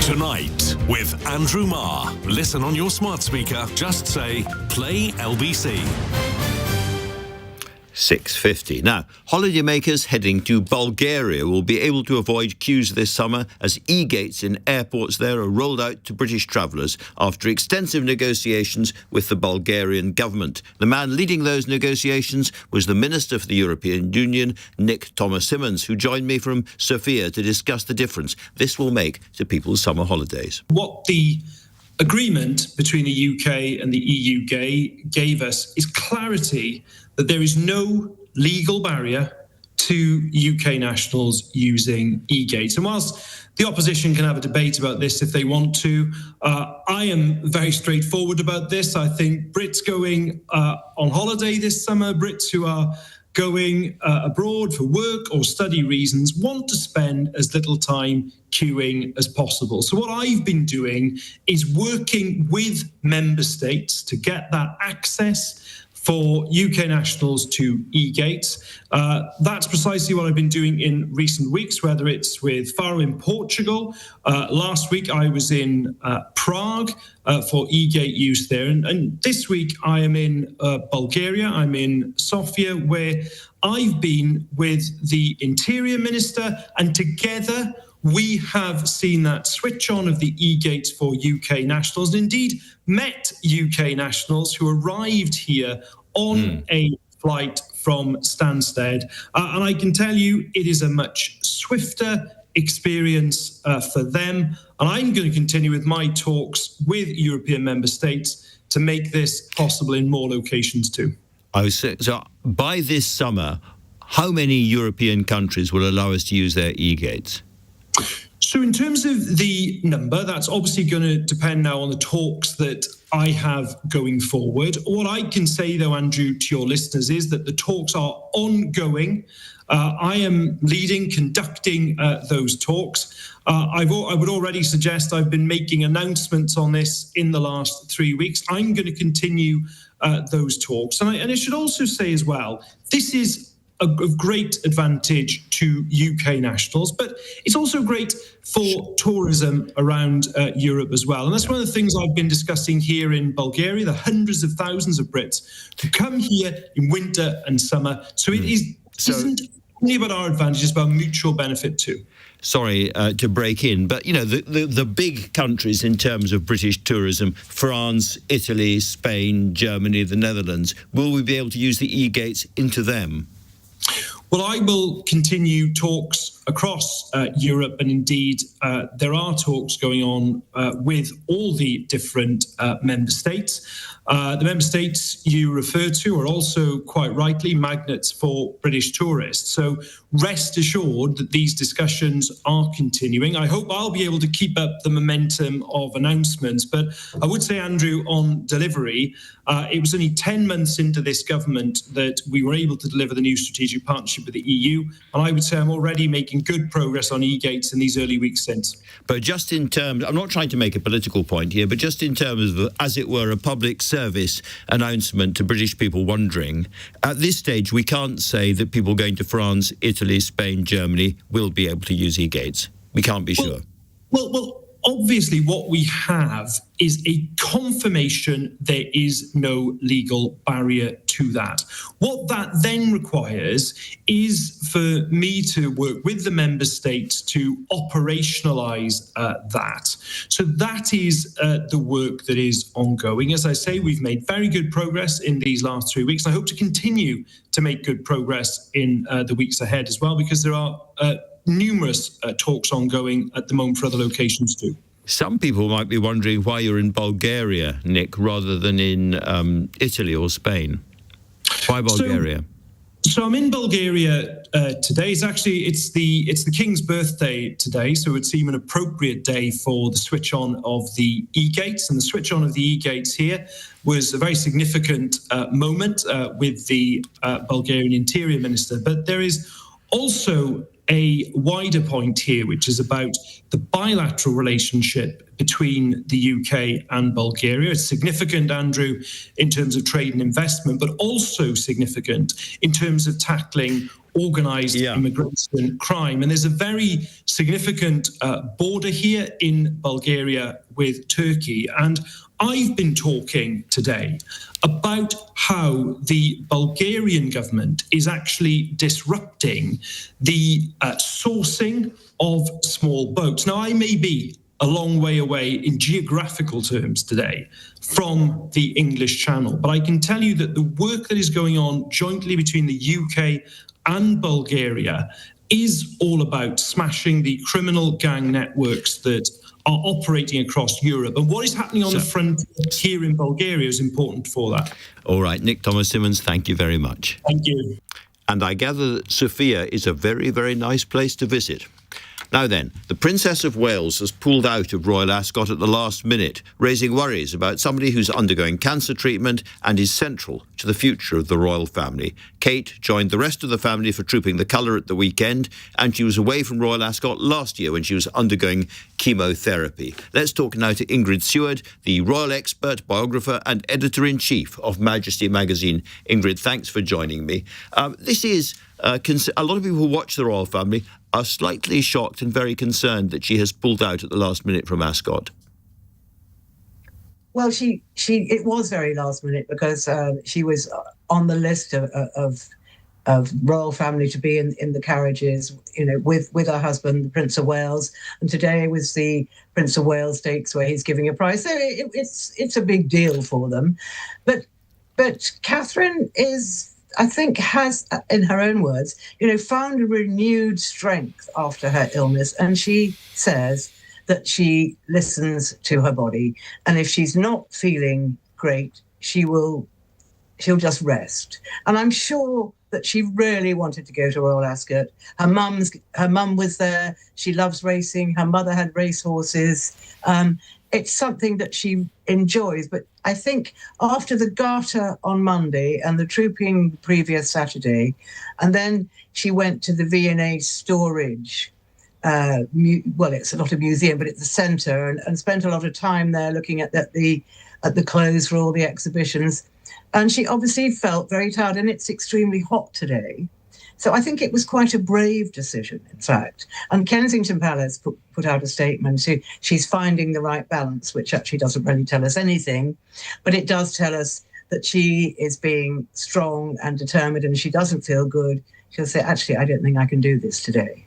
Tonight with Andrew Marr. Listen on your smart speaker. Just say, play LBC. 6:50. Now, holidaymakers heading to Bulgaria will be able to avoid queues this summer as e-gates in airports there are rolled out to British travellers after extensive negotiations with the Bulgarian government. The man leading those negotiations was the Minister for the European Union, Nick Thomas-Simmons, who joined me from Sofia to discuss the difference this will make to people's summer holidays. What the agreement between the UK and the EU gave us is clarity that there is no legal barrier to UK nationals using e-gates. And whilst the opposition can have a debate about this if they want to, I am very straightforward about this. I think Brits going on holiday this summer, Brits who are going abroad for work or study reasons, want to spend as little time queuing as possible. So what I've been doing is working with member states to get that access for UK nationals to e-gates. That's precisely what I've been doing in recent weeks, whether it's with Faro in Portugal. Last week I was in Prague for e-gate use there. And this week I am in Bulgaria. I'm in Sofia, where I've been with the Interior Minister, and together we have seen that switch on of the e-gates for UK nationals, and indeed met UK nationals who arrived here on a flight from Stansted. And I can tell you it is a much swifter experience for them. And I'm going to continue with my talks with European member states to make this possible in more locations too. So by this summer, how many European countries will allow us to use their e-gates? So in terms of the number, that's obviously going to depend now on the talks that I have going forward. What I can say, though, Andrew, to your listeners, is that the talks are ongoing. I am conducting those talks. I would already suggest I've been making announcements on this in the last 3 weeks. I'm going to continue those talks. And I should also say as well, this is of great advantage to UK nationals, but it's also great for tourism around Europe as well. And that's one of the things I've been discussing here in Bulgaria, the hundreds of thousands of Brits who come here in winter and summer. So it isn't only about our advantage, it's about mutual benefit too. Sorry to break in, but, you know, the big countries in terms of British tourism, France, Italy, Spain, Germany, the Netherlands, will we be able to use the e-gates into them? Well, I will continue talks across Europe, and indeed there are talks going on with all the different member states. The member states you refer to are also quite rightly magnets for British tourists. So rest assured that these discussions are continuing. I hope I'll be able to keep up the momentum of announcements. But I would say, Andrew, on delivery, it was only 10 months into this government that we were able to deliver the new strategic partnership with the EU. And I would say I'm already making good progress on e-gates in these early weeks since. But just in terms, I'm not trying to make a political point here, but just in terms of, as it were, a public service announcement to British people wondering, at this stage, we can't say that people going to France, Italy, Spain, Germany will be able to use e-gates. We can't be sure. Well, obviously what we have is a confirmation there is no legal barrier to that. What that then requires is for me to work with the member states to operationalise that. So that is the work that is ongoing. As I say, we've made very good progress in these last 3 weeks. And I hope to continue to make good progress in the weeks ahead as well, because there are numerous talks ongoing at the moment for other locations too. Some people might be wondering why you're in Bulgaria, Nick, rather than in Italy or Spain. Why Bulgaria? So I'm in Bulgaria today. It's the King's birthday today, so it would seem an appropriate day for the switch on of the e-gates. And the switch on of the e-gates here was a very significant moment with the Bulgarian Interior Minister. But there is also a wider point here, which is about the bilateral relationship between the UK and Bulgaria. It's significant, Andrew, in terms of trade and investment, but also significant in terms of tackling organised immigration crime. And there's a very significant border here in Bulgaria with Turkey. And I've been talking today about how the Bulgarian government is actually disrupting the sourcing of small boats. Now, I may be a long way away in geographical terms today from the English Channel, but I can tell you that the work that is going on jointly between the UK and Bulgaria is all about smashing the criminal gang networks that are operating across Europe. And what is happening on the front here in Bulgaria is important for that. All right, Nick Thomas-Simmons, thank you very much. Thank you. And I gather that Sofia is a very, very nice place to visit. Now then, the Princess of Wales has pulled out of Royal Ascot at the last minute, raising worries about somebody who's undergoing cancer treatment and is central to the future of the royal family. Kate joined the rest of the family for Trooping the Colour at the weekend, and she was away from Royal Ascot last year when she was undergoing chemotherapy. Let's talk now to Ingrid Seward, the royal expert, biographer and editor-in-chief of Majesty magazine. Ingrid, thanks for joining me. This is a lot of people who watch the royal family are slightly shocked and very concerned that she has pulled out at the last minute from Ascot. Well, it was very last minute because she was on the list of royal family to be in the carriages, with her husband, the Prince of Wales, and today was the Prince of Wales Stakes where he's giving a prize. So it's a big deal for them, but Catherine has, in her own words, found a renewed strength after her illness. And she says that she listens to her body. And if she's not feeling great, she'll just rest. And I'm sure that she really wanted to go to Royal Ascot. Her mum was there. She loves racing. Her mother had racehorses. It's something that she enjoys. But I think after the Garter on Monday and the trooping the previous Saturday, and then she went to the V&A storage, it's not a museum, but it's a centre, and spent a lot of time there looking at the clothes for all the exhibitions. And she obviously felt very tired, and it's extremely hot today. So I think it was quite a brave decision, in fact. And Kensington Palace put out a statement. She's finding the right balance, which actually doesn't really tell us anything. But it does tell us that she is being strong and determined, and she doesn't feel good. She'll say, actually, I don't think I can do this today.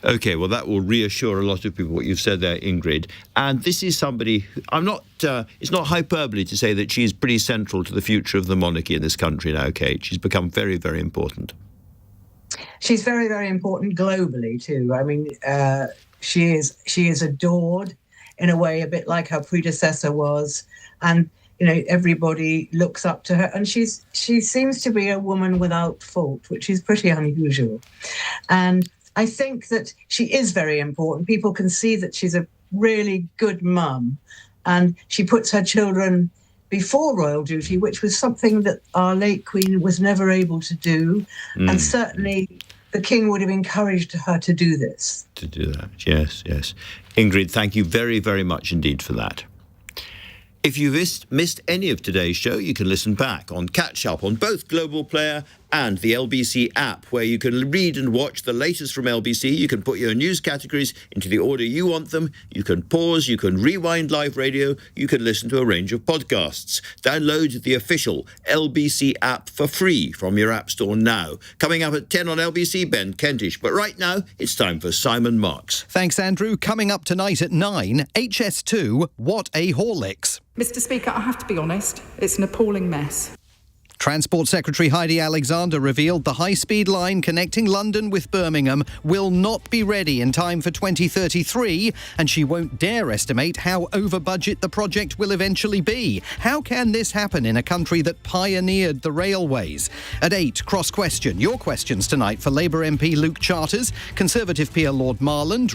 OK, well, that will reassure a lot of people, what you've said there, Ingrid. And this is somebody, it's not hyperbole to say that she's pretty central to the future of the monarchy in this country now, Kate. She's become very, very important. She's very, very important globally, too. I mean, she is adored in a way, a bit like her predecessor was. And, everybody looks up to her. And she seems to be a woman without fault, which is pretty unusual. And I think that she is very important. People can see that she's a really good mum, and she puts her children before royal duty, which was something that our late Queen was never able to do. And certainly the King would have encouraged her to do this. To do that, yes. Ingrid, thank you very, very much indeed for that. If you missed any of today's show, you can listen back on Catch Up on both Global Player and the LBC app, where you can read and watch the latest from LBC. You can put your news categories into the order you want them. You can pause, you can rewind live radio, you can listen to a range of podcasts. Download the official LBC app for free from your app store now. Coming up at 10 on LBC, Ben Kentish. But right now, it's time for Simon Marks. Thanks, Andrew. Coming up tonight at 9, HS2, What a Horlicks. Mr. Speaker, I have to be honest, it's an appalling mess. Transport Secretary Heidi Alexander revealed the high-speed line connecting London with Birmingham will not be ready in time for 2033, and she won't dare estimate how over-budget the project will eventually be. How can this happen in a country that pioneered the railways? At 8, Cross Question. Your questions tonight for Labour MP Luke Charters, Conservative peer Lord Marland,